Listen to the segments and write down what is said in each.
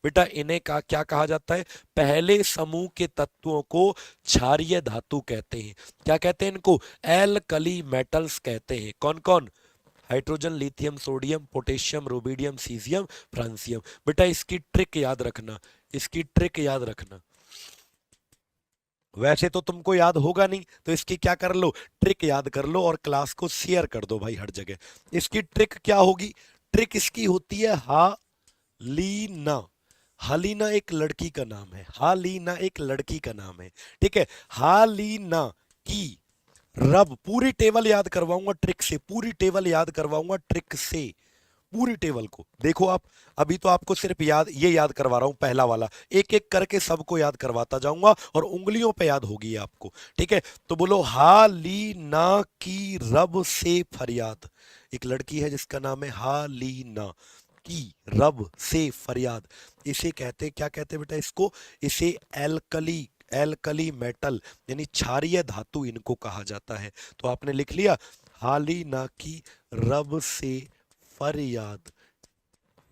बेटा इन्हें क्या कहा जाता है? पहले समूह के तत्वों को क्षारीय धातु कहते हैं। क्या कहते हैं इनको? एल्कली मेटल्स कहते हैं। कौन कौन? Hydrogen, lithium, sodium, potassium, rubidium, caesium, francium. बेटा इसकी ट्रिक याद रखना, इसकी ट्रिक याद रखना। वैसे तो तुमको याद होगा नहीं, तो इसकी क्या कर लो, ट्रिक याद कर लो और क्लास को शेयर कर दो भाई हर जगह। इसकी ट्रिक क्या होगी? ट्रिक इसकी होती है हालीना। हालीना एक लड़की का नाम है, हालीना एक लड़की का नाम है, ठीक है। हालीना की रब, पूरी टेबल याद करवाऊंगा ट्रिक से, पूरी टेबल याद करवाऊंगा ट्रिक से, पूरी टेबल को देखो आप। अभी तो आपको सिर्फ ये याद करवा रहा हूं पहला वाला, एक एक करके सबको याद करवाता जाऊंगा और उंगलियों पे याद होगी आपको, ठीक है। तो बोलो हालीना की रब से फरियाद। एक लड़की है जिसका नाम है हालीना की रब से फरियाद। इसे कहते, क्या कहते हैं बेटा इसको? इसे एल्कली, एल्कली मेटल यानी क्षारीय धातु इनको कहा जाता है। तो आपने लिख लिया हालीना की रब से फरियाद,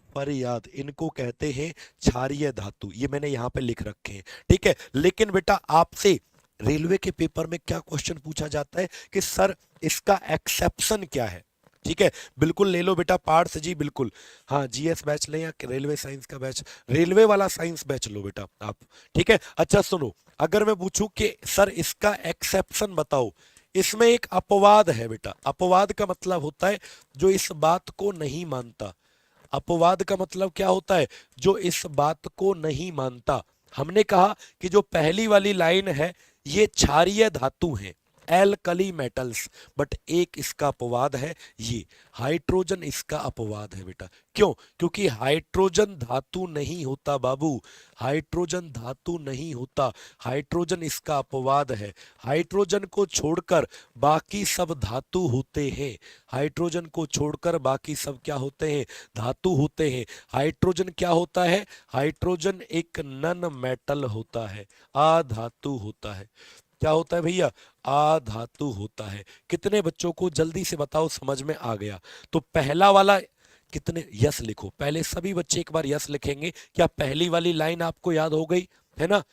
फरियाद इनको कहते हैं क्षारीय धातु। ये मैंने यहां पे लिख रखे हैं, ठीक है। लेकिन बेटा आपसे रेलवे के पेपर में क्या क्वेश्चन पूछा जाता है कि सर इसका एक्सेप्शन क्या है? ठीक है, बिल्कुल ले लो बेटा पार्ट्स जी, बिल्कुल। हाँ, जीएस बैच लें या रेलवे साइंस का बैच, रेलवे वाला साइंस बैच लो बेटा आप, ठीक है। अच्छा सुनो, अगर मैं पूछूं कि सर इसका एक्सेप्शन बताओ, इसमें एक अपवाद है बेटा। अपवाद का मतलब होता है जो इस बात को नहीं मानता। अपवाद का मतलब क्या होता है? जो इस बात को नहीं मानता। हमने कहा कि जो पहली वाली लाइन है ये क्षारीय धातु है, एल्कली मेटल्स, बट एक इसका अपवाद है, ये हाइड्रोजन इसका अपवाद है बेटा। क्यों? क्योंकि हाइड्रोजन धातु नहीं होता बाबू, हाइड्रोजन धातु नहीं होता, हाइड्रोजन इसका अपवाद है। हाइड्रोजन को छोड़कर बाकी सब धातु होते हैं, हाइड्रोजन को छोड़कर बाकी सब क्या होते हैं? धातु होते हैं। हाइड्रोजन क्या होता है? हाइड्रोजन एक नन मेटल होता है, अधातु होता है। क्या होता है भैया? अधातु होता है। कितने बच्चों को जल्दी से बताओ समझ में आ गया? तो पहला वाला कितने यस लिखो, पहले सभी बच्चे एक बार यस लिखेंगे। क्या पहली वाली लाइन आपको याद हो गई है ना?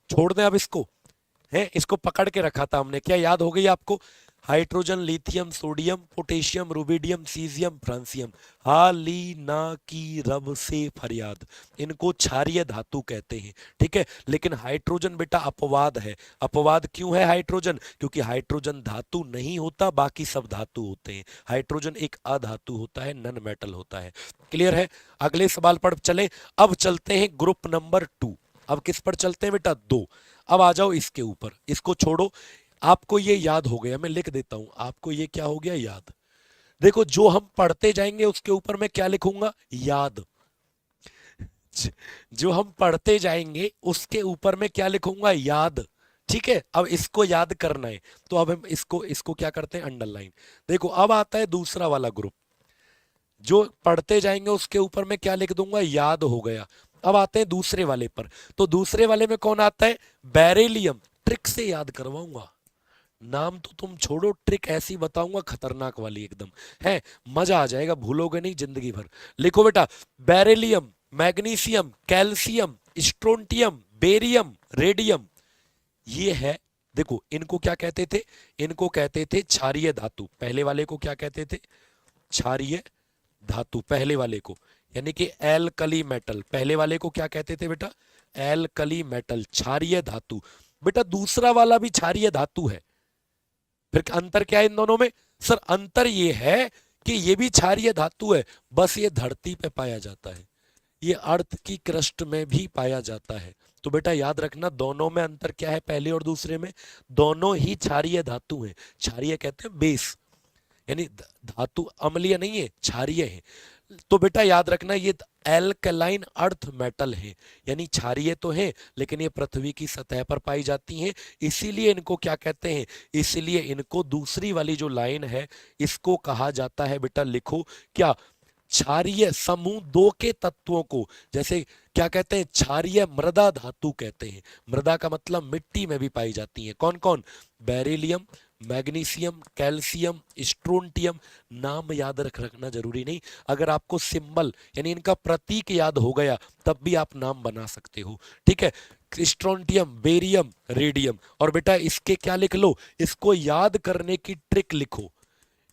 छोड़ दें अब इसको, है इसको पकड़ के रखा था हमने, क्या याद हो गई आपको? Hydrogen, lithium, sodium, potassium, rubidium, caesium, francium, हालीना की रब से फरियाद, इनको क्षारीय धातु कहते हैं, ठीक है। लेकिन हाइड्रोजन बेटा अपवाद है। अपवाद क्यों है हाइड्रोजन? क्योंकि हाइड्रोजन धातु नहीं होता, बाकी सब धातु होते हैं। हाइड्रोजन एक अधातु होता है, नन मेटल होता है। क्लियर है? अगले सवाल पर चले। अब चलते हैं ग्रुप नंबर 2। अब किस पर चलते हैं बेटा? 2। अब आ जाओ इसके ऊपर, इसको छोड़ो। आपको ये याद हो गया, मैं लिख देता हूं, आपको ये क्या हो गया? याद। देखो जो हम पढ़ते जाएंगे उसके ऊपर मैं क्या लिखूंगा? याद। जो हम पढ़ते जाएंगे उसके ऊपर मैं क्या लिखूंगा? याद। ठीक है, अब इसको याद करना है, तो अब हम इसको इसको क्या करते हैं? अंडरलाइन। देखो अब आता है दूसरा वाला ग्रुप, जो पढ़ते जाएंगे उसके ऊपर मैं क्या लिख दूंगा? याद हो गया। अब आते हैं दूसरे वाले पर, तो दूसरे वाले में कौन आता है? बेरिलियम। ट्रिक से याद करवाऊंगा, नाम तो तुम छोड़ो, ट्रिक ऐसी बताऊंगा खतरनाक वाली एकदम, है मजा आ जाएगा, भूलोगे नहीं जिंदगी भर। लिखो बेटा, beryllium, magnesium, calcium, strontium, barium, radium, ये है। देखो इनको क्या कहते थे? इनको कहते थे क्षारीय धातु। पहले वाले को क्या कहते थे? क्षारीय धातु, पहले वाले को, यानी कि एल्कली मेटल। पहले वाले को क्या कहते थे बेटा? एल्कली मेटल, क्षारीय धातु। बेटा दूसरा वाला भी क्षारीय धातु है, फिर अंतर क्या है इन दोनों में? सर अंतर ये है कि ये भी क्षारीय धातु है, बस ये धरती पे पाया जाता है, ये अर्थ की क्रस्ट में भी पाया जाता है। तो बेटा याद रखना दोनों में अंतर क्या है, पहले और दूसरे में? दोनों ही क्षारीय धातु हैं। क्षारीय कहते हैं बेस, यानी धातु अम्लीय नहीं है, क्षारीय है। तो बेटा याद रखना ये एल्कलाइन अर्थ मेटल है, यानी क्षारीय तो है लेकिन ये पृथ्वी की सतह पर पाई जाती हैं, इसीलिए इनको क्या कहते हैं? इसीलिए इनको दूसरी वाली जो लाइन है इसको कहा जाता है बेटा, लिखो क्या? क्षारीय समूह 2 के तत्वों को, जैसे क्या कहते हैं? क्षारीय मृदा धातु कहते हैं। मृदा का मतलब मिट्टी में भी पाई जाती है। कौन कौन? बेरिलियम, मैग्नीशियम, कैल्शियम, स्ट्रोंटियम, नाम याद रखना जरूरी नहीं। अगर आपको सिंबल यानी इनका प्रतीक याद हो गया तब भी आप नाम बना सकते हो, ठीक है। Strontium, barium, radium. और बेटा इसके क्या लिख लो, इसको याद करने की ट्रिक लिखो,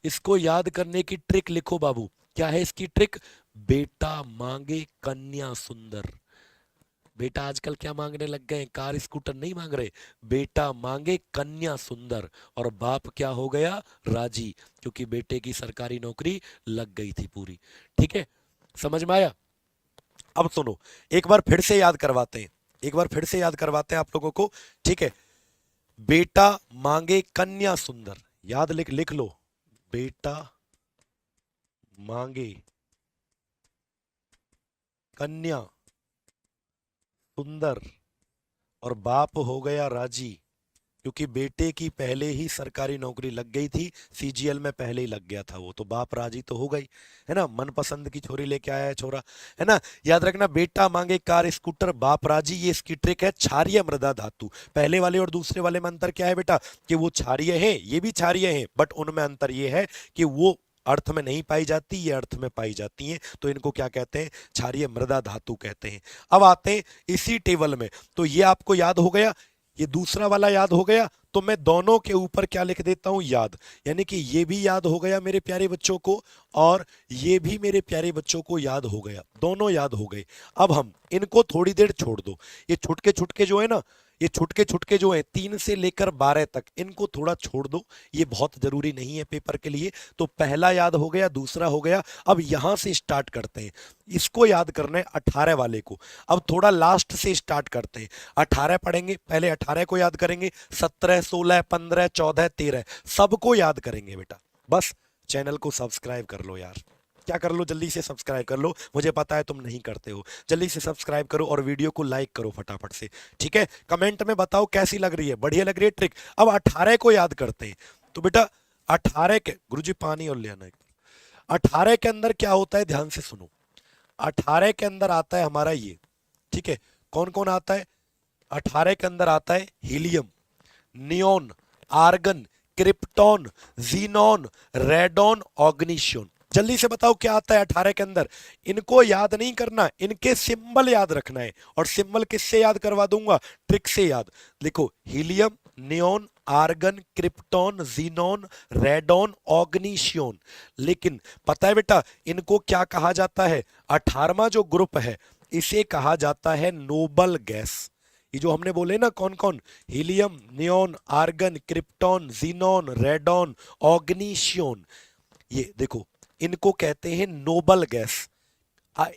इसको याद करने की ट्रिक लिखो बाबू। क्या है इसकी ट्रिक? बेटा मांगे कन्या सुंदर। बेटा आजकल क्या मांगने लग गए हैं? कार स्कूटर नहीं मांग रहे, बेटा मांगे कन्या सुंदर। और बाप क्या हो गया? राजी, क्योंकि बेटे की सरकारी नौकरी लग गई थी पूरी। ठीक है, समझ में आया? अब सुनो, एक बार फिर से याद करवाते हैं, एक बार फिर से याद करवाते हैं आप लोगों को, ठीक है। बेटा मांगे कन्या सुंदर, याद लिख लिख लो, बेटा मांगे कन्या सुंदर और बाप हो गया राजी, क्योंकि बेटे की पहले ही सरकारी नौकरी लग गई थी, सीजीएल में पहले ही लग गया था वो, तो बाप राजी तो हो गई, है ना। मनपसंद की छोरी लेके आया है छोरा, है ना। याद रखना, बेटा मांगे कार स्कूटर, बाप राजी, ये इसकी ट्रिक है। क्षारीय मृदा धातु, पहले वाले और दूसरे वाले में अंतर क्या है बेटा? कि वो क्षारीय है, ये भी क्षारीय है, बट उनमें अंतर ये है कि वो अर्थ में नहीं पाई जाती, ये अर्थ में पाई जाती हैं, तो इनको क्या कहते हैं? क्षारीय मृदा धातु कहते हैं। अब आते हैं इसी टेबल में, तो ये आपको याद हो गया, ये दूसरा वाला याद हो गया, तो मैं दोनों के ऊपर क्या लिख देता हूं? याद। यानी कि ये भी याद हो गया मेरे प्यारे बच्चों को, और ये भी मेरे प्यारे बच्चों को याद हो गया, दोनों याद हो गए। अब हम इनको थोड़ी देर छोड़ दो, ये छुटके छुटके जो है ना, ये छुटके छुटके जो है 3 से लेकर 12 तक, इनको थोड़ा छोड़ दो, ये बहुत जरूरी नहीं है पेपर के लिए। तो पहला याद हो गया, दूसरा हो गया। अब यहां से स्टार्ट करते हैं, इसको याद करना है 18 वाले को। अब थोड़ा लास्ट से स्टार्ट करते हैं, 18 पढ़ेंगे, पहले 18 को याद करेंगे, 17, 16, 15, 14, 13 सबको याद करेंगे बेटा। बस चैनल को सब्सक्राइब कर लो यार, क्या कर लो, जल्दी से सब्सक्राइब कर लो, मुझे पता है तुम नहीं करते हो। जल्दी से सब्सक्राइब करो और वीडियो को लाइक करो फटाफट से, ठीक है। कमेंट में बताओ कैसी लग रही है, बढ़िया लग रही है ट्रिक। अब 18 को याद करते हैं, तो बेटा 18 के, गुरुजी पानी और ले आना एक बार। 18 के अंदर क्या होता है, ध्यान से सुनो। 18 के अंदर आता है हमारा ये, ठीक है। कौन कौन आता है? 18 के अंदर आता है helium, neon, argon, krypton, xenon, radon, oganesson. जल्दी से बताओ क्या आता है 18 के अंदर? इनको याद नहीं करना, इनके सिंबल याद रखना है। और सिंबल किससे याद करवा दूंगा? ट्रिक से याद। लिखो, helium, neon, argon, krypton, xenon, radon, oganesson. लेकिन पता है बेटा इनको क्या कहा जाता है? 18वां जो ग्रुप है इसे कहा जाता है नोबल गैस। ये जो हमने बोले ना कौन कौन, helium, neon, argon, krypton, xenon, radon, oganesson, ये देखो इनको कहते हैं नोबल गैस,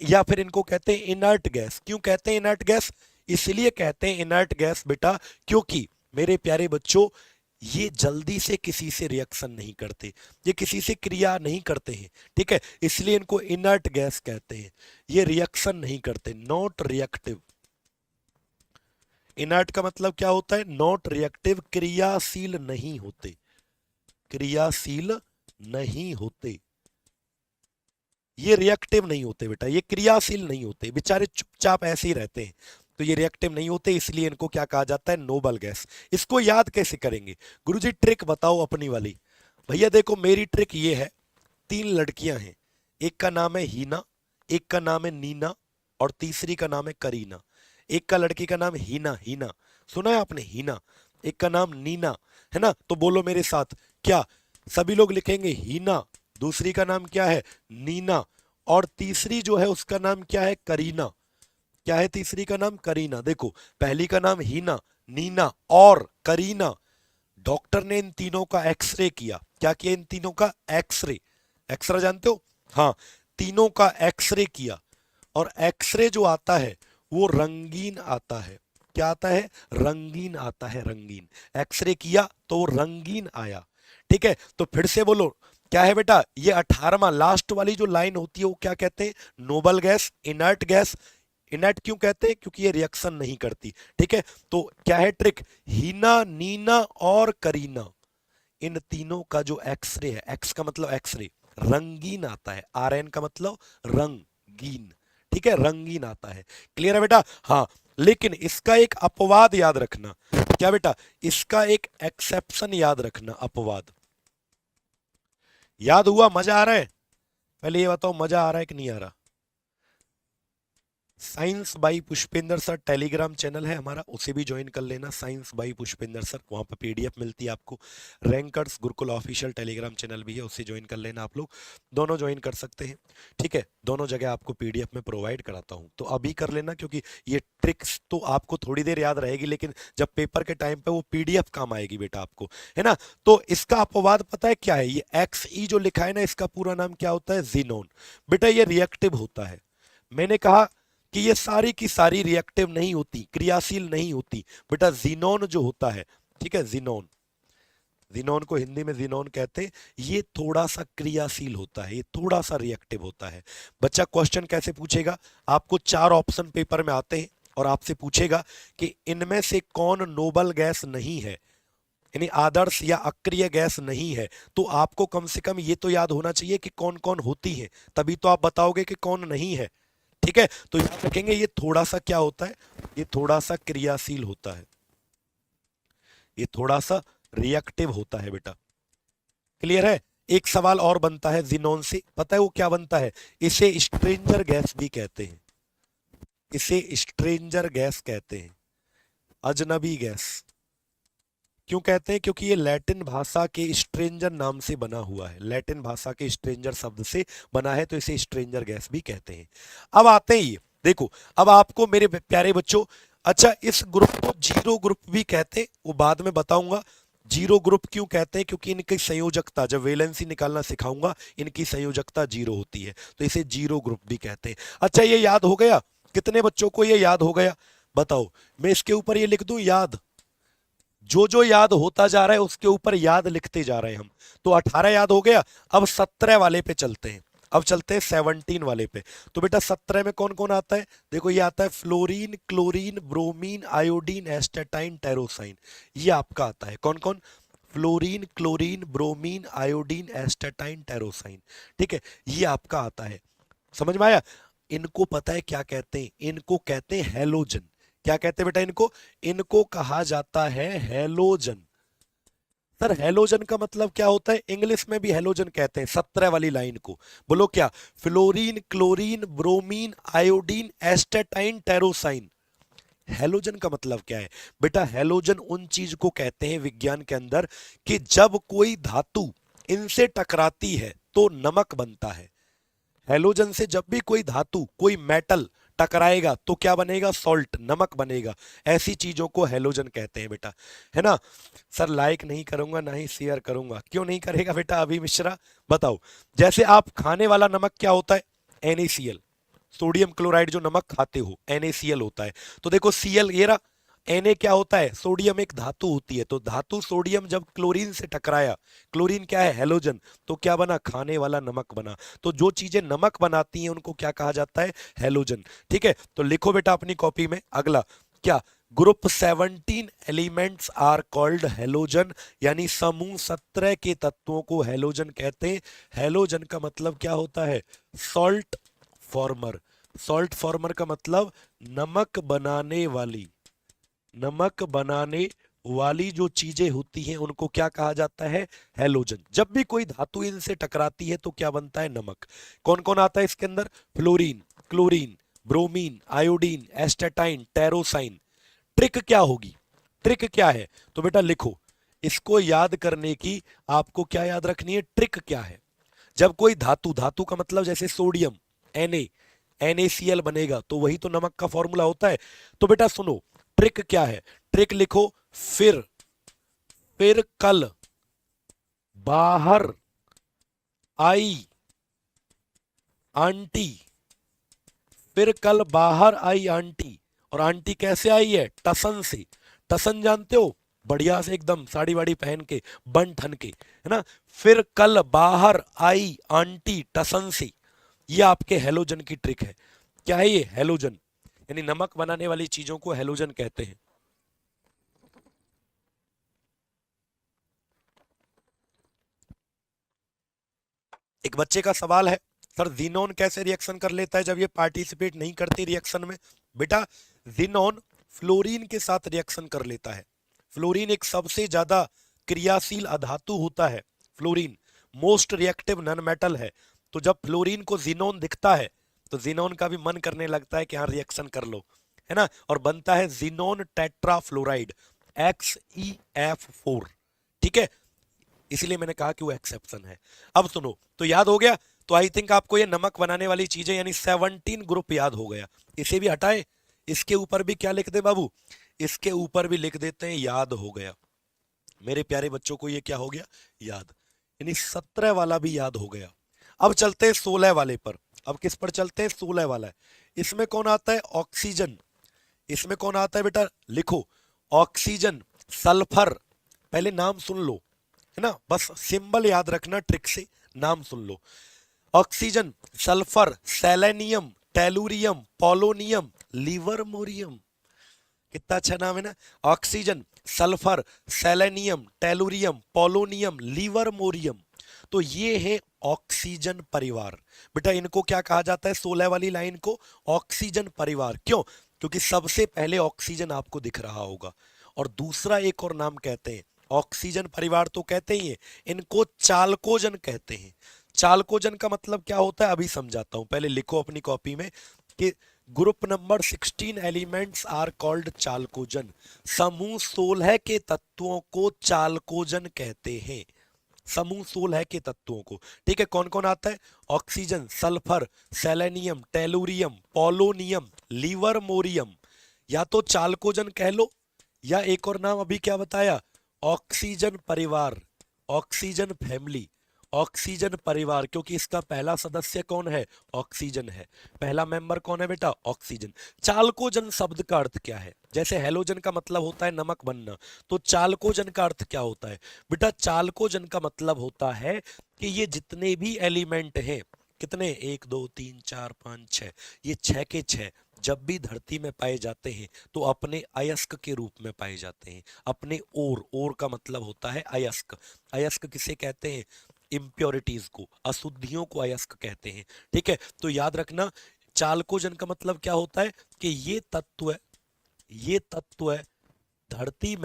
या फिर इनको कहते हैं इनर्ट गैस। क्यों कहते हैं इनर्ट गैस? इसलिए कहते हैं इनर्ट गैस बेटा, क्योंकि मेरे प्यारे बच्चों ये जल्दी से किसी से रिएक्शन नहीं करते, ये किसी से क्रिया नहीं करते हैं, ठीक है। इसलिए इनको इनर्ट गैस कहते हैं। ये रिएक्शन नहीं करते, नॉट रिएक्टिव। इनर्ट का मतलब क्या होता है? नॉट रिएक्टिव, क्रियाशील नहीं होते, क्रियाशील नहीं होते। ये रिएक्टिव नहीं होते बेटा, ये क्रियाशील नहीं होते, बेचारे चुपचाप ऐसे ही रहते हैं, तो ये रिएक्टिव नहीं होते, इसलिए इनको क्या कहा जाता है? Noble gas. इसको याद कैसे करेंगे? गुरुजी ट्रिक बताओ अपनी वाली। भैया देखो मेरी ट्रिक ये है, 3 लड़कियां हैं, एक का नाम है हीना, एक का नाम है नीना, और तीसरी का नाम है करीना। एक का लड़की का नाम हीना, हीना सुना है आपने, हीना। एक का नाम नीना, है ना। तो बोलो मेरे साथ, क्या सभी लोग लिखेंगे हीना, दूसरी का नाम क्या है? नीना, और तीसरी जो है उसका नाम क्या है? करीना। क्या है तीसरी का नाम? करीना। देखो पहली का नाम हीना, नीना और करीना। डॉक्टर ने इन तीनों का एक्सरे किया। क्या किया? इन तीनों का एक्सरे। एक्सरे जानते हो? हाँ, तीनों का एक्सरे किया, और एक्सरे जो आता है वो रंगीन आता है। क्या आता है? रंगीन आता है, रंगीन। एक्सरे किया तो वो रंगीन आया, ठीक है। तो फिर से बोलो, क्या है बेटा? ये 18वां लास्ट वाली जो लाइन होती है वो क्या कहते हैं? Noble gas, inert gas. Inert क्यों कहते हैं? क्योंकि ये रिएक्शन नहीं करती, ठीक है। तो क्या है ट्रिक? हीना, नीना और करीना, इन तीनों का जो एक्सरे है, एक्स का मतलब एक्सरे, रंगीन आता है, आर एन का मतलब रंगीन, ठीक है, रंगीन आता है। क्लियर है बेटा? हाँ, लेकिन इसका एक अपवाद याद रखना, क्या बेटा, इसका एक एक्सेप्शन याद रखना, अपवाद। याद हुआ? मजा आ रहा है? पहले ये बताओ मजा आ रहा है कि नहीं आ रहा? Science by Pushpendra sir Telegram channel है हमारा, उसे भी ज्वाइन कर लेना, साइंस बाई पुष्पेंद्र सर, वहां पर पीडीएफ मिलती है आपको। Rankers Gurukul official Telegram channel भी है, उसे ज्वाइन कर लेना आप लोग, दोनों ज्वाइन कर सकते हैं। ठीक है, दोनों जगह आपको पीडीएफ में प्रोवाइड कराता हूं, तो अभी कर लेना, क्योंकि ये ट्रिक्स तो आपको थोड़ी देर याद रहेगी, लेकिन जब पेपर के टाइम पे वो पीडीएफ काम आएगी बेटा आपको, है ना। तो इसका अपवाद पता है क्या है? ये एक्स ई जो लिखा है ना, इसका पूरा नाम क्या होता है? जीनोन। बेटा ये रिएक्टिव होता है। मैंने कहा कि ये सारी की सारी रिएक्टिव नहीं होती, क्रियाशील नहीं होती बेटा। जीनोन जो होता है, ठीक है, जीनोन, जीनोन को हिंदी में जीनोन कहते हैं, ये थोड़ा सा क्रियाशील होता है, ये थोड़ा सा रिएक्टिव होता है। बच्चा क्वेश्चन कैसे पूछेगा? आपको 4 ऑप्शन पेपर में आते हैं और आपसे पूछेगा कि इनमें से कौन नोबल गैस नहीं है, यानी आदर्श या अक्रिय गैस नहीं है। तो आपको कम से कम ये तो याद होना चाहिए कि कौन कौन होती है, तभी तो आप बताओगे कि कौन नहीं है। ठीक है, तो याद रखेंगे ये थोड़ा सा क्या होता है, ये थोड़ा सा क्रियाशील होता है, ये थोड़ा सा रिएक्टिव होता है बेटा। क्लियर है? एक सवाल और बनता है जिनोन से, पता है वो क्या बनता है? इसे स्ट्रेंजर गैस भी कहते हैं, इसे स्ट्रेंजर गैस कहते हैं, अजनबी गैस। क्यों कहते हैं? क्योंकि ये लैटिन भाषा के स्ट्रेंजर नाम से बना हुआ है, लैटिन भाषा के स्ट्रेंजर शब्द से बना है, तो इसे स्ट्रेंजर गैस भी कहते हैं। अब आते हैं ये देखो, अब आपको मेरे प्यारे बच्चों, अच्छा इस ग्रुप को जीरो ग्रुप भी कहते हैं, वो बाद में बताऊंगा। जीरो ग्रुप क्यों कहते हैं? क्योंकि इनकी संयोजकता, जब वैलेंसी निकालना सिखाऊंगा, इनकी संयोजकता जीरो होती है, तो इसे जीरो ग्रुप भी कहते हैं। अच्छा ये याद हो गया? कितने बच्चों को ये याद हो गया बताओ? मैं इसके ऊपर ये लिख दूं याद, जो जो याद होता जा रहा है उसके ऊपर याद लिखते जा रहे हैं हम। तो 18 याद हो गया, अब 17 वाले पे चलते हैं, अब चलते हैं 17 वाले पे। तो बेटा 17 में कौन कौन आता है? देखो ये आता है fluorine, chlorine, bromine, iodine, astatine, tennessine, ये आपका आता है। कौन कौन? Fluorine, chlorine, bromine, iodine, astatine, tennessine. ठीक है, ये आपका आता है। समझ में आया? इनको पता है क्या कहते हैं? इनको कहते हैं हेलोजन। क्या कहते हैं बेटा इनको? इनको कहा जाता है हेलोजन। सर हेलोजन का मतलब क्या होता है? इंग्लिश में भी हेलोजन कहते हैं 17 वाली लाइन को। बोलो क्या? Fluorine, chlorine, bromine, iodine, astatine, tennessine. Halogen का मतलब क्या है बेटा? हेलोजन उन चीज को कहते हैं विज्ञान के अंदर कि जब कोई धातु इनसे टकराती है तो नमक बनता है। हेलोजन से जब भी कोई धातु, कोई मेटल टकराएगा तो क्या बनेगा? सॉल्ट, नमक बनेगा। ऐसी चीजों को हेलोजन कहते हैं बेटा, है ना। सर लाइक नहीं करूंगा ना ही शेयर करूंगा, क्यों नहीं करेगा बेटा अभी मिश्रा? बताओ। जैसे आप खाने वाला नमक क्या होता है? NaCl, सोडियम क्लोराइड जो नमक खाते हो NaCl होता है। तो देखो Cl ये रहा, Na क्या होता है? सोडियम एक धातु होती है, तो धातु सोडियम जब क्लोरीन से टकराया, क्लोरीन क्या है? हेलोजन, तो क्या बना? खाने वाला नमक बना। तो जो चीजें नमक बनाती हैं उनको क्या कहा जाता है? हेलोजन। ठीक है, तो लिखो बेटा अपनी कॉपी में अगला क्या? Group 17 elements are called halogen, यानी समूह 17 के तत्वों को हेलोजन कहते हैं। हेलोजन का मतलब क्या होता है? Salt farmer. सॉल्ट फॉर्मर का मतलब नमक बनाने वाली, नमक बनाने वाली जो चीजें होती हैं उनको क्या कहा जाता है? हेलोजन। जब भी कोई धातु इनसे टकराती है तो क्या बनता है? नमक। कौन कौन आता है इसके अंदर? Fluorine, chlorine, bromine, iodine, astatine, tennessine. Trick क्या होगी? ट्रिक क्या है? तो बेटा लिखो, इसको याद करने की आपको क्या याद रखनी है? ट्रिक क्या है? जब कोई धातु, धातु का मतलब जैसे सोडियम NaCl बनेगा, तो वही तो नमक का फॉर्मूला होता है। तो बेटा सुनो, ट्रिक क्या है? ट्रिक लिखो, फिर कल बाहर आई आंटी, फिर कल बाहर आई आंटी। और आंटी कैसे आई है? टसन से। टसन जानते हो? बढ़िया से एकदम साड़ी वाड़ी पहन के, बन ठन के, है ना। फिर कल बाहर आई आंटी टसन से, ये आपके हेलोजन की ट्रिक है। क्या है ये? हेलोजन, यानी नमक बनाने वाली चीजों को हेलोजन कहते हैं। एक बच्चे का सवाल है, सर जीनोन कैसे रिएक्शन कर लेता है जब ये पार्टिसिपेट नहीं करती रिएक्शन में? बेटा जीनोन फ्लोरीन के साथ रिएक्शन कर लेता है, फ्लोरीन एक सबसे ज्यादा क्रियाशील अधातु होता है। Fluorine most reactive non metal है। तो जब फ्लोरीन को जिनोन दिखता है तो जिनोन का भी मन करने लगता है कि हाँ रिएक्शन कर लो, है ना, और बनता है जिनोन टेट्राफ्लोराइड XeF4। ठीक है, इसलिए मैंने कहा कि वो एक्सेप्शन है। अब सुनो, तो याद हो गया। तो आई थिंक आपको ये नमक बनाने वाली चीजें यानी 17 ग्रुप याद हो गया। इसे भी हटाए, इसके ऊपर भी क्या लिख दे बाबू, इसके ऊपर भी लिख देते हैं याद हो गया। मेरे प्यारे बच्चों को ये क्या हो गया, याद, यानी 17 वाला भी याद हो गया। अब चलते हैं 16 वाले पर। अब किस पर चलते हैं, 16 वाला है। इसमें कौन आता है, ऑक्सीजन। इसमें कौन आता है बेटा, लिखो, ऑक्सीजन, सल्फर। पहले नाम सुन लो, है ना, बस सिंबल याद रखना, ट्रिक से नाम सुन लो। Oxygen, sulphur, selenium, tellurium, polonium, livermorium. कितना अच्छा नाम है ना, oxygen, sulphur, selenium, tellurium, polonium, livermorium. तो ये है ऑक्सीजन परिवार। बेटा इनको क्या कहा जाता है, 16 वाली लाइन को ऑक्सीजन परिवार। क्यों, क्योंकि सबसे पहले ऑक्सीजन आपको दिख रहा होगा। और दूसरा एक और नाम कहते हैं, ऑक्सीजन परिवार तो कहते ही है, इनको चालकोजन कहते हैं। चालकोजन का मतलब क्या होता है अभी समझाता हूं, पहले लिखो अपनी कॉपी में कि group number 16 elements are called chalcogen. समूह 16 के तत्वों को चालकोजन कहते हैं। समूह 16 के तत्वों को, ठीक है, कौन कौन आता है, oxygen, sulphur, selenium, tellurium, polonium, livermorium. या तो चालकोजन कह लो, या एक और नाम अभी क्या बताया, ऑक्सीजन परिवार, ऑक्सीजन फैमिली, ऑक्सीजन परिवार, क्योंकि इसका पहला सदस्य कौन है, ऑक्सीजन है। पहला मेंबर कौन है बेटा, ऑक्सीजन। चालकोजन शब्द का अर्थ क्या है, जैसे हेलोजन का मतलब होता है नमक बनना, तो चालकोजन का अर्थ क्या होता है बेटा, चालकोजन का मतलब होता है कि ये जितने भी एलिमेंट हैं, कितने, 1 2 3 4 5 6, ये 6 के 6 जब भी धरती में पाए जाते हैं तो अपने अयस्क के रूप में पाए जाते हैं। अपने ओर का मतलब होता है अयस्क। अयस्क किसे कहते हैं, इम्प्योरिटीज को, अशुद्धियों को अयस्क कहते हैं। ठीक है, तो याद रखना, चालकोजन का मतलब क्या होता है कि ये तत्व है धरती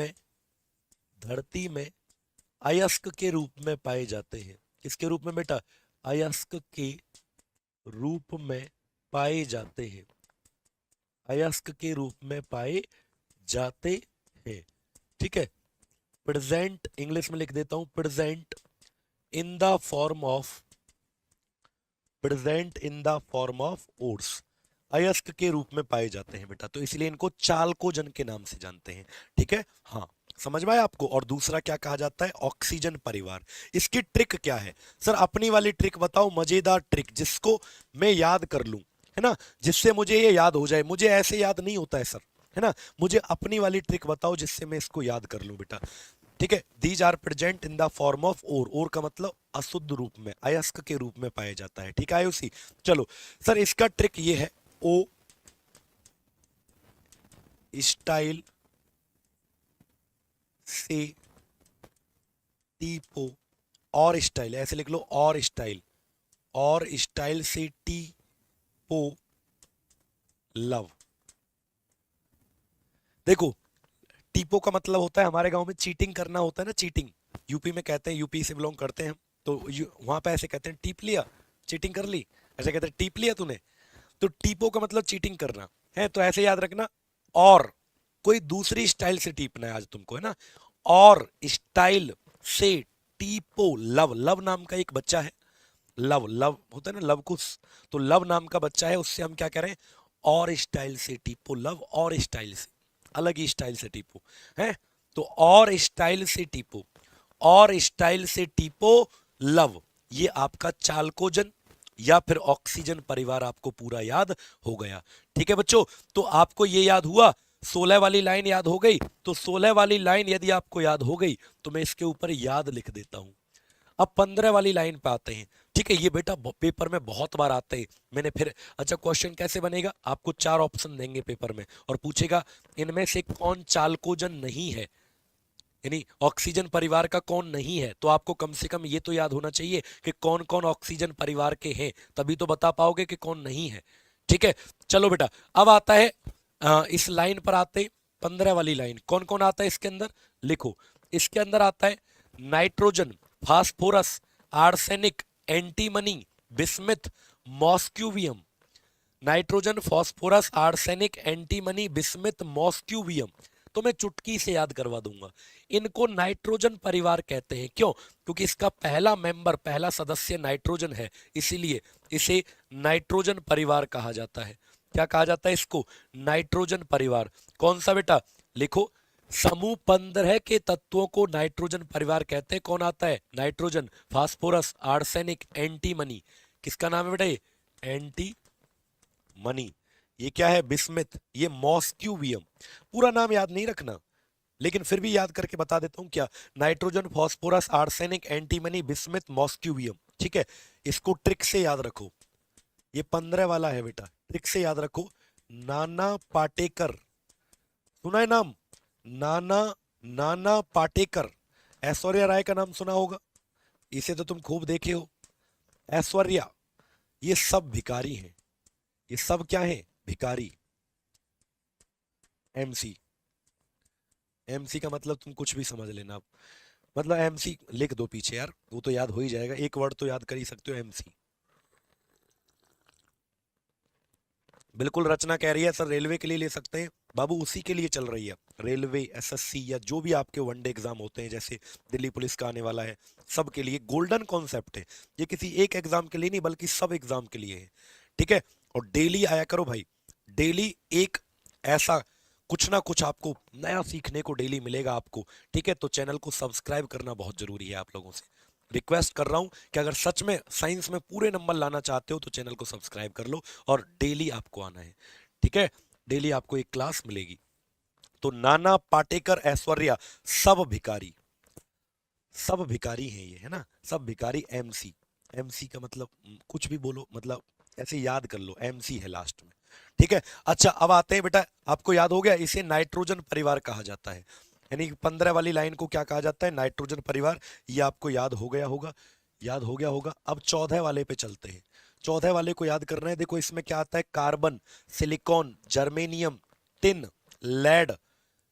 में अयस्क के रूप में पाए जाते हैं। किसके रूप में बेटा, अयस्क के रूप में पाए जाते हैं, अयस्क के रूप में पाए जाते हैं। ठीक है, प्रेजेंट, इंग्लिश में लिख देता हूं, present in the form of oats, अयस्क के रूप में पाए जाते हैं बेटा, तो इसलिए इनको चालकोजन के नाम से जानते हैं। ठीक है, हाँ समझ में आया आपको। और दूसरा क्या कहा जाता है, ऑक्सीजन परिवार। इसकी ट्रिक क्या है, सर अपनी वाली ट्रिक बताओ, मजेदार ट्रिक जिसको मैं याद कर लूं, है ना, जिससे मुझे ये याद हो जाए। मुझे ऐसे याद नहीं होता है सर, है ना, मुझे अपनी वाली ट्रिक बताओ जिससे मैं इसको याद कर लूं बेटा। ठीक है, these are present in the form of ore का मतलब अशुद्ध रूप में, अयस्क के रूप में पाया जाता है। ठीक है आयुषी, चलो सर इसका ट्रिक ये है, ओ स्टाइल से टीपो, और स्टाइल, ऐसे लिख लो, और स्टाइल से टीपो लव। देखो टीपो का मतलब होता है, हमारे गांव में चीटिंग करना होता है ना, चीटिंग, यूपी में कहते हैं, यूपी से बिलोंग करते हैं हम, तो वहां पे ऐसे कहते हैं, टीप लिया, चीटिंग कर ली, ऐसे कहते हैं टीप लिया तूने। तो टीपो का मतलब चीटिंग करना है, तो ऐसे याद रखना, और कोई दूसरी स्टाइल से टीपना है आज तुमको, है ना, और स्टाइल से टीपो लव। लव नाम का एक बच्चा है, लव होता है ना, लव कुश, तो लव नाम का बच्चा है, उससे हम क्या कह रहे हैं, और स्टाइल से टीपो लव, और स्टाइल से, अलग ही स्टाइल से टीपो है, तो और स्टाइल से टीपो, और स्टाइल से टीपो लव, ये आपका चालकोजन या फिर ऑक्सीजन परिवार आपको पूरा याद हो गया। ठीक है बच्चों, तो आपको ये याद हुआ, 16 वाली लाइन याद हो गई, तो 16 वाली लाइन यदि आपको याद हो गई तो मैं इसके ऊपर याद लिख देता हूं। अब 15 वाली लाइन पे आते हैं। ठीक है, ये बेटा पेपर में बहुत बार आते हैं, मैंने फिर, अच्छा क्वेश्चन कैसे बनेगा, आपको 4 ऑप्शन देंगे पेपर में और पूछेगा इनमें से कौन चालकोजन नहीं है, यानी ऑक्सीजन परिवार का कौन नहीं है, तो आपको कम से कम ये तो याद होना चाहिए कि कौन कौन ऑक्सीजन परिवार के हैं, तभी तो बता पाओगे कि कौन नहीं है। ठीक है, चलो बेटा अब आता है इस लाइन पर आते, 15 वाली लाइन कौन कौन आता है इसके अंदर, लिखो। इसके अंदर आता है nitrogen, phosphorus, arsenic, antimony, bismuth, moscovium. Nitrogen, phosphorus, arsenic, antimony, bismuth, moscovium. तो मैं चुटकी से याद करवा दूंगा। इनको नाइट्रोजन परिवार कहते हैं। क्यों? क्योंकि इसका पहला मेंबर, पहला सदस्य नाइट्रोजन है, इसीलिए इसे नाइट्रोजन परिवार कहा जाता है। क्या कहा जाता है इसको? नाइट्रोजन परिवार। कौन सा बेटा? लिखो, समूह 15 के तत्वों को नाइट्रोजन परिवार कहते हैं। कौन आता है? Nitrogen, phosphorus, arsenic, antimony. किसका नाम है बेटा ये? Anti money. ये क्या है? बिस्मिथ। ये मॉस्क्यूवियम। पूरा नाम याद नहीं रखना, लेकिन फिर भी याद करके बता देता हूं। क्या? Nitrogen, phosphorus, arsenic, antimony, bismuth, moscovium. ठीक है, इसको ट्रिक से याद रखो। ये 15 वाला है बेटा, ट्रिक से याद रखो। नाना पाटेकर, सुना है नाम? नाना नाना पाटेकर। ऐश्वर्या राय का नाम सुना होगा, इसे तो तुम खूब देखे हो। ऐश्वर्या, ये सब भिखारी हैं। ये सब क्या है? भिखारी। एमसी, एमसी का मतलब तुम कुछ भी समझ लेना। मतलब एमसी लिख दो पीछे यार, वो तो याद हो ही जाएगा। एक वर्ड तो याद कर ही सकते हो, एमसी। बिल्कुल रचना कह रही है सर रेलवे के लिए ले सकते हैं। बाबू उसी के लिए चल रही है, रेलवे, एसएससी या जो भी आपके वनडे एग्जाम होते हैं, जैसे दिल्ली पुलिस का आने वाला है, सब के लिए गोल्डन कॉन्सेप्ट है ये। किसी एक एग्जाम के लिए नहीं, बल्कि सब एग्जाम के लिए है। ठीक है, और डेली आया करो भाई। डेली एक ऐसा कुछ ना कुछ आपको नया सीखने को डेली मिलेगा आपको। ठीक है, तो चैनल को सब्सक्राइब करना बहुत जरूरी है। आप लोगों से रिक्वेस्ट कर रहा हूं कि अगर सच में साइंस में पूरे नंबर लाना चाहते हो तो चैनल को सब्सक्राइब कर लो, और डेली आपको आना है। ठीक है, डेली आपको एक क्लास मिलेगी। तो नाना पाटेकर, ऐश्वर्या, सब भिखारी। सब भिखारी हैं ये, है ना? सब भिखारी। एमसी, एमसी का मतलब कुछ भी बोलो, मतलब ऐसे याद कर लो, एमसी है लास्ट में। ठीक है, अच्छा अब आते हैं बेटा, आपको याद हो गया, इसे नाइट्रोजन परिवार कहा जाता है। यानी 15 वाली लाइन को क्या कहा जाता है? नाइट्रोजन परिवार। ये आपको याद हो गया होगा, याद हो गया होगा। अब 14 वाले पे चलते हैं। 14 वाले को याद करना है। देखो इसमें क्या आता है? Carbon, silicon, germanium, tin, lead.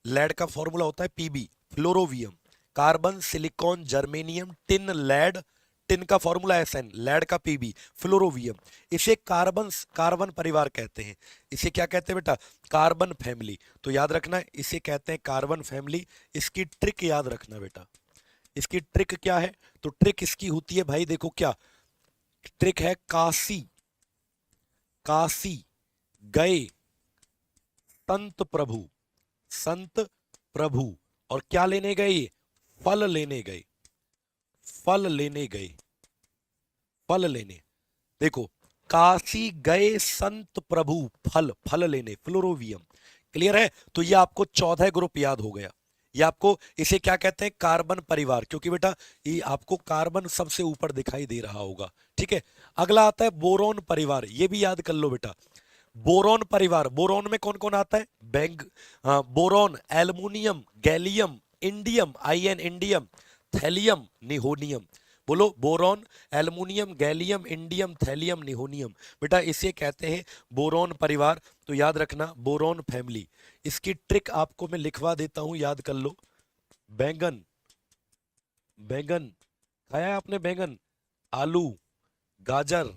Lead का फॉर्मूला होता है PB, flerovium. Carbon, silicon, germanium, tin, lead. Tin का फॉर्मूला एसएन, लेड का पीबी, फ्लोरोवियम। इसे कार्बन कार्बन परिवार कहते हैं। इसे क्या कहते हैं बेटा? Carbon family. तो याद रखना है, इसे कहते हैं कार्बन फैमिली। इसकी ट्रिक याद रखना बेटा। इसकी ट्रिक क्या है? तो ट्रिक इसकी होती है भाई, देखो क्या ट्रिक है। काशी, काशी गए संत प्रभु, संत प्रभु। और क्या लेने गए? फल लेने गए, फल लेने गए, फल लेने। देखो, काशी गए संत प्रभु, फल, फल लेने, फ्लोरोवियम। क्लियर है? तो ये आपको 14 ग्रुप याद हो गया। ये आपको, इसे क्या कहते हैं? कार्बन परिवार। क्योंकि बेटा ये आपको कार्बन सबसे ऊपर दिखाई दे रहा होगा। ठीक है, अगला आता है बोरोन परिवार। ये भी याद कर लो बेटा, बोरोन परिवार। बोरोन में कौन कौन आता है? Bank, boron, aluminium, gallium, indium, IN indium, thallium, nihonium. बोलो, boron, aluminium, gallium, indium, thallium, nihonium. बेटा इसे कहते हैं बोरोन परिवार। तो याद रखना, बोरोन फैमिली। इसकी ट्रिक आपको मैं लिखवा देता हूं, याद कर लो। बैंगन, बैंगन खाया है आपने? बैंगन, आलू, गाजर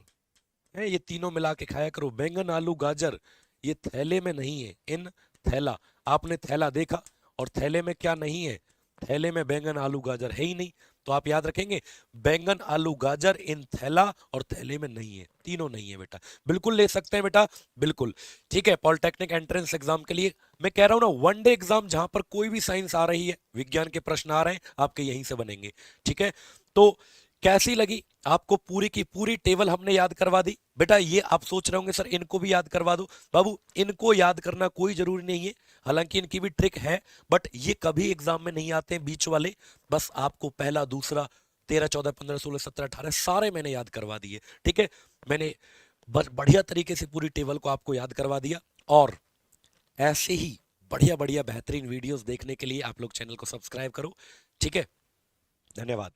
है, ये तीनों मिला के खाया करो। बैंगन, आलू, गाजर, ये थैले में नहीं है, इन थैला। आपने थैला देखा, और थैले में क्या नहीं है? थैले में बैंगन, आलू, गाजर है ही नहीं। तो आप याद रखेंगे, बैंगन, आलू, गाजर इन थैला, और थैले में नहीं है, तीनों नहीं है बेटा। बिल्कुल ले सकते हैं बेटा, बिल्कुल। ठीक है, पॉलिटेक्निक एंट्रेंस एग्जाम के लिए मैं कह रहा हूं ना, वनडे एग्जाम जहां पर कोई भी साइंस आ रही है, विज्ञान के प्रश्न आ रहे हैं, आपके यहीं से बनेंगे। ठीक है, तो कैसी लगी आपको? पूरी की पूरी टेबल हमने याद करवा दी बेटा। ये आप सोच रहे होंगे सर इनको भी याद करवा दो। बाबू इनको याद करना कोई जरूरी नहीं है, हालांकि इनकी भी ट्रिक है, बट ये कभी एग्जाम में नहीं आते हैं बीच वाले। बस आपको पहला, दूसरा, 13, 14, 15, 16, 17, 18 सारे मैंने याद करवा दिए। ठीक है, मैंने बढ़िया तरीके से पूरी टेबल को आपको याद करवा दिया। और ऐसे ही बढ़िया बढ़िया बेहतरीन वीडियोस देखने के लिए आप लोग चैनल को सब्सक्राइब करो। ठीक है, धन्यवाद।